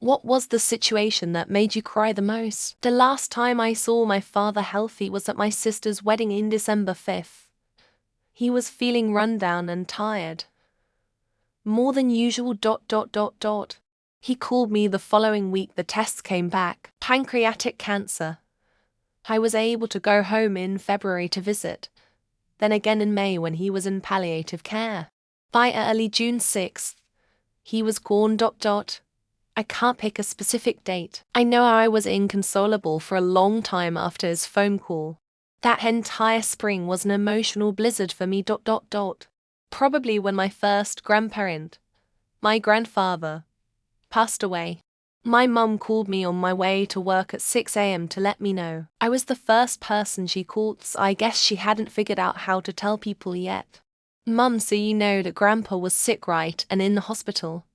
What was the situation that made you cry the most? The last time I saw my father healthy was at my sister's wedding in December 5th. He was feeling run down and tired. More than usual. He called me the following week. The tests came back. Pancreatic cancer. I was able to go home in February to visit. Then again in May when he was in palliative care. By early June 6th, he was gone. I can't pick a specific date. I know I was inconsolable for a long time after his phone call. That entire spring was an emotional blizzard for me. Probably when my first grandparent, my grandfather, passed away. My mum called me on my way to work at 6 a.m. to let me know. I was the first person she called, so I guess she hadn't figured out how to tell people yet. Mum, so you know that Grandpa was sick, right, and in the hospital?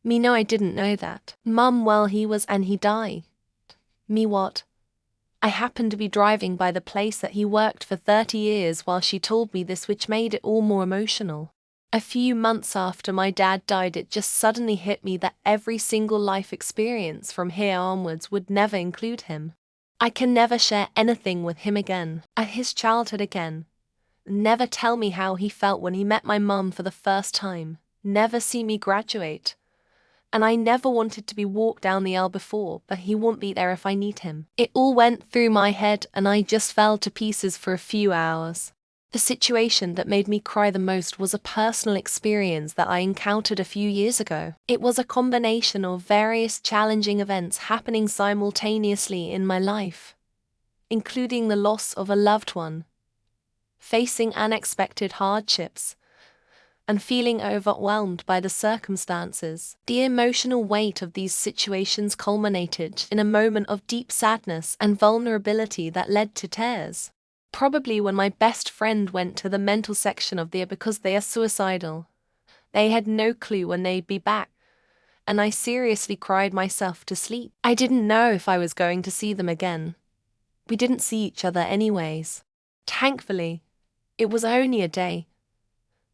Me, no, I didn't know that. Mum, well, he was and he died. Me, what? I happened to be driving by the place that he worked for 30 years while she told me this, which made it all more emotional. A few months after my dad died, it just suddenly hit me that every single life experience from here onwards would never include him. I can never share anything with him again, at his childhood again. Never tell me how he felt when he met my mum for the first time. Never see me graduate. And I never wanted to be walked down the aisle before, but he won't be there if I need him. It all went through my head and I just fell to pieces for a few hours. The situation that made me cry the most was a personal experience that I encountered a few years ago. It was a combination of various challenging events happening simultaneously in my life, including the loss of a loved one, facing unexpected hardships, and feeling overwhelmed by the circumstances. The emotional weight of these situations culminated in a moment of deep sadness and vulnerability that led to tears. Probably when my best friend went to the mental section of there because they are suicidal. They had no clue when they'd be back, and I seriously cried myself to sleep. I didn't know if I was going to see them again. We didn't see each other anyways. Thankfully, it was only a day,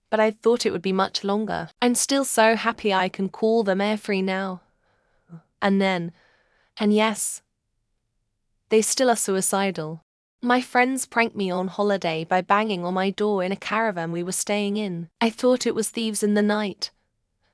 but I thought it would be much longer. I'm still so happy I can call them every now and then, and yes, they still are suicidal. My friends pranked me on holiday by banging on my door in a caravan we were staying in. I thought it was thieves in the night.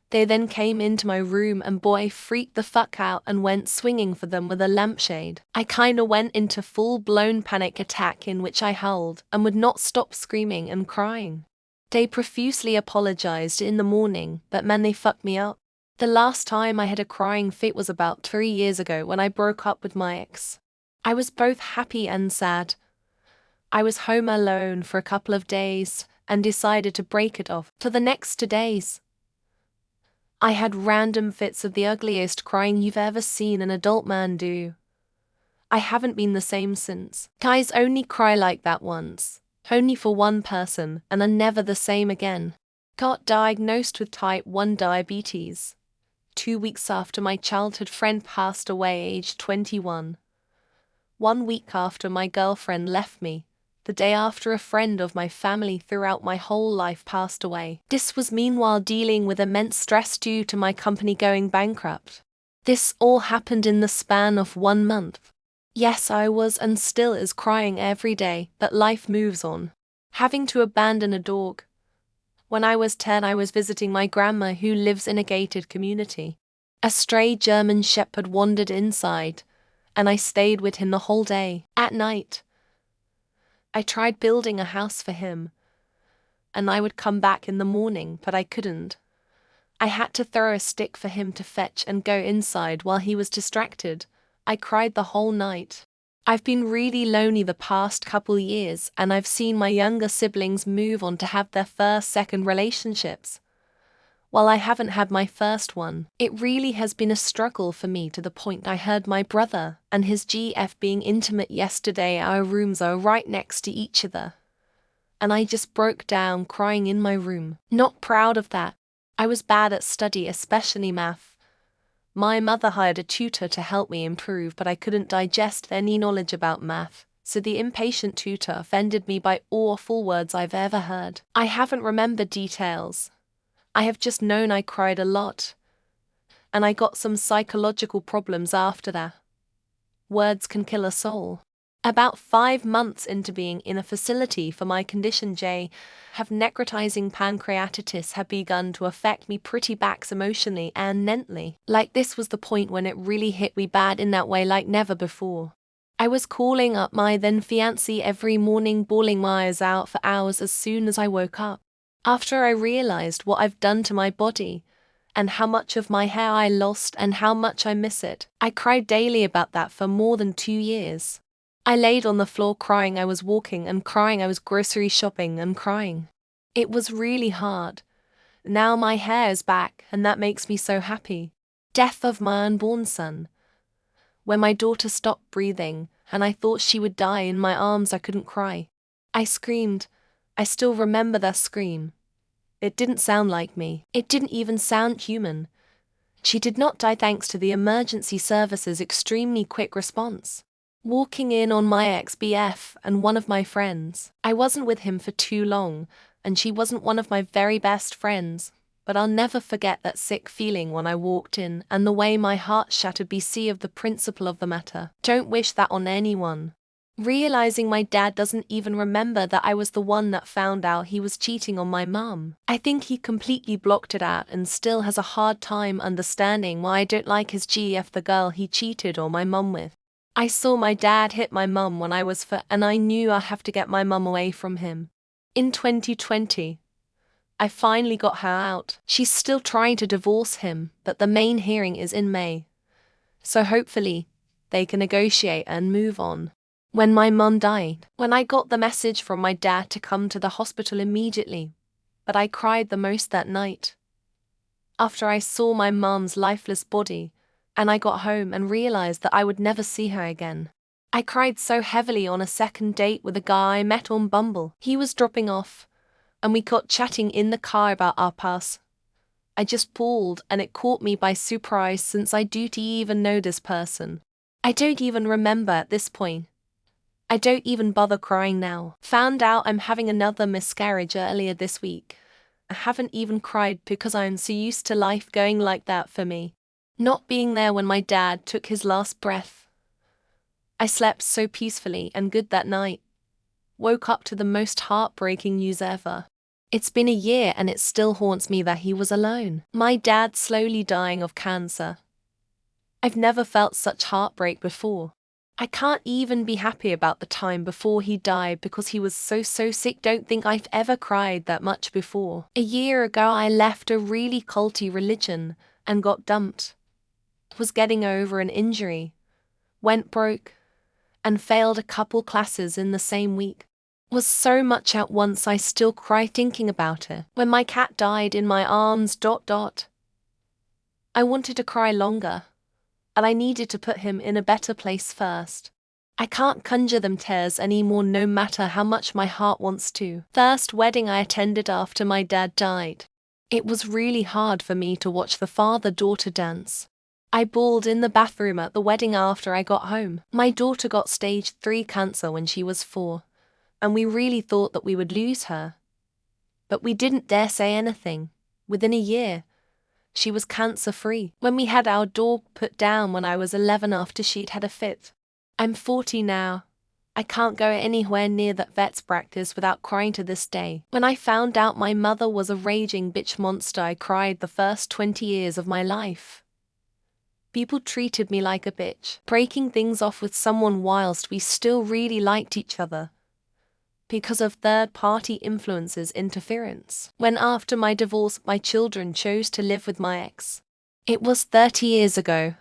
They then came into my room and boy freaked the fuck out and went swinging for them with a lampshade. I kinda went into full-blown panic attack in which I howled and would not stop screaming and crying. They profusely apologized in the morning, but man, they fucked me up. The last time I had a crying fit was about 3 years ago when I broke up with my ex. I was both happy and sad. I was home alone for a couple of days and decided to break it off for the next 2 days. I had random fits of the ugliest crying you've ever seen an adult man do. I haven't been the same since. Guys only cry like that once, only for one person, and are never the same again. Got diagnosed with type 1 diabetes 2 weeks after my childhood friend passed away aged 21. 1 week after my girlfriend left me, the day after a friend of my family throughout my whole life passed away. This was meanwhile dealing with immense stress due to my company going bankrupt. This all happened in the span of 1 month. Yes, I was and still is crying every day, but life moves on. Having to abandon a dog. When I was 10, I was visiting my grandma who lives in a gated community. A stray German shepherd wandered inside, and I stayed with him the whole day. At night, I tried building a house for him, and I would come back in the morning, but I couldn't. I had to throw a stick for him to fetch and go inside while he was distracted. I cried the whole night. I've been really lonely the past couple years, and I've seen my younger siblings move on to have their first, second relationships, while I haven't had my first one. It really has been a struggle for me to the point I heard my brother and his GF being intimate yesterday. Our rooms are right next to each other, and I just broke down crying in my room. Not proud of that. I was bad at study, especially math. My mother hired a tutor to help me improve, but I couldn't digest any knowledge about math, so the impatient tutor offended me by awful words I've ever heard. I haven't remembered details. I have just known I cried a lot. and I got some psychological problems after that. Words can kill a soul. About 5 months into being in a facility for my condition, have necrotizing pancreatitis had begun to affect me pretty backs emotionally and mentally. Like this was the point when it really hit me bad in that way like never before. I was calling up my then fiancé every morning, bawling my eyes out for hours as soon as I woke up. After I realized what I've done to my body, and how much of my hair I lost and how much I miss it, I cried daily about that for more than 2 years. I laid on the floor crying I was walking and crying I was grocery shopping and crying. It was really hard. Now my hair is back and that makes me so happy. Death of my unborn son. When my daughter stopped breathing and I thought she would die in my arms, I couldn't cry. I screamed. I still remember that scream. It didn't sound like me. It didn't even sound human. She did not die thanks to the emergency service's extremely quick response. Walking in on my ex-BF and one of my friends. I wasn't with him for too long, and she wasn't one of my very best friends, but I'll never forget that sick feeling when I walked in and the way my heart shattered BC of the principle of the matter. Don't wish that on anyone. Realizing my dad doesn't even remember that I was the one that found out he was cheating on my mum. I think he completely blocked it out and still has a hard time understanding why I don't like his GF, the girl he cheated on my mum with. I saw my dad hit my mum when I was 4 and I knew I have to get my mum away from him. In 2020, I finally got her out. She's still trying to divorce him, but the main hearing is in May. So hopefully, they can negotiate and move on. When my mum died, when I got the message from my dad to come to the hospital immediately, but I cried the most that night. After I saw my mum's lifeless body, and I got home and realized that I would never see her again. I cried so heavily on a second date with a guy I met on Bumble. He was dropping off, and we got chatting in the car about our past. I just bawled and it caught me by surprise since I don't even know this person. I don't even remember at this point. I don't even bother crying now. Found out I'm having another miscarriage earlier this week. I haven't even cried because I'm so used to life going like that for me. Not being there when my dad took his last breath. I slept so peacefully and good that night. Woke up to the most heartbreaking news ever. It's been a year and it still haunts me that he was alone. My dad slowly dying of cancer. I've never felt such heartbreak before. I can't even be happy about the time before he died because he was so sick. Don't think I've ever cried that much before. A year ago I left a really culty religion and got dumped. Was getting over an injury, went broke, and failed a couple classes in the same week. Was so much at once I still cry thinking about it. When my cat died in my arms. I wanted to cry longer, and I needed to put him in a better place first. I can't conjure them tears anymore no matter how much my heart wants to. First wedding I attended after my dad died. It was really hard for me to watch the father-daughter dance. I bawled in the bathroom at the wedding after I got home. My daughter got stage 3 cancer when she was 4, and we really thought that we would lose her. But we didn't dare say anything. Within a year, she was cancer-free. When we had our dog put down when I was 11 after she'd had a fit. I'm 40 now. I can't go anywhere near that vet's practice without crying to this day. When I found out my mother was a raging bitch monster, I cried the first 20 years of my life. People treated me like a bitch, breaking things off with someone whilst we still really liked each other. Because of third-party influences interference. When after my divorce my children chose to live with my ex. It was 30 years ago,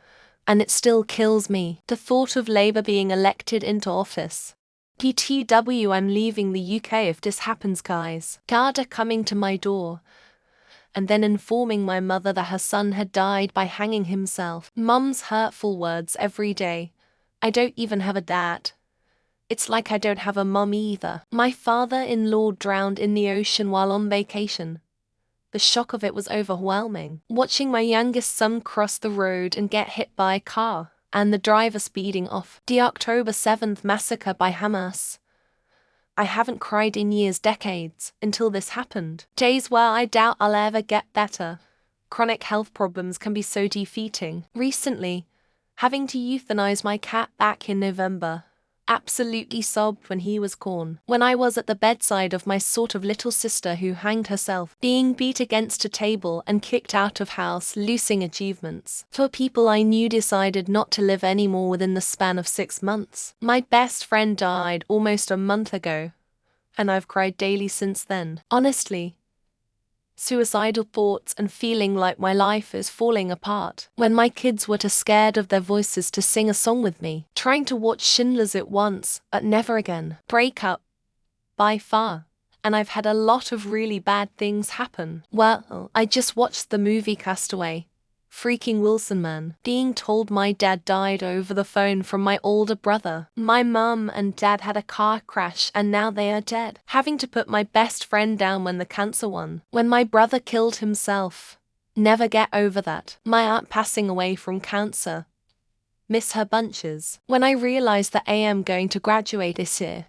and it still kills me. The thought of Labour being elected into office. PTW, I'm leaving the UK if this happens, guys. Garda coming to my door, and then informing my mother that her son had died by hanging himself. Mum's hurtful words every day. I don't even have a dad. It's like I don't have a mum either. My father-in-law drowned in the ocean while on vacation. The shock of it was overwhelming. Watching my youngest son cross the road and get hit by a car, and the driver speeding off. The October 7th massacre by Hamas. I haven't cried in years, decades, until this happened. Days where I doubt I'll ever get better. Chronic health problems can be so defeating. Recently, having to euthanize my cat back in November, absolutely sobbed when he was gone. When I was at the bedside of my sort of little sister who hanged herself, being beat against a table and kicked out of house, losing achievements. For people I knew decided not to live anymore within the span of 6 months. My best friend died almost a month ago, and I've cried daily since then. Honestly, suicidal thoughts and feeling like my life is falling apart. When my kids were too scared of their voices to sing a song with me, trying to watch Schindler's It once, but never again. Breakup. By far. And I've had a lot of really bad things happen. Well, I just watched the movie Castaway. Freaking Wilson, man. Being told my dad died over the phone from my older brother. My mum and dad had a car crash and now they are dead. Having to put my best friend down when the cancer won. When my brother killed himself. Never get over that. My aunt passing away from cancer. Miss her bunches. When I realized that I am going to graduate this year.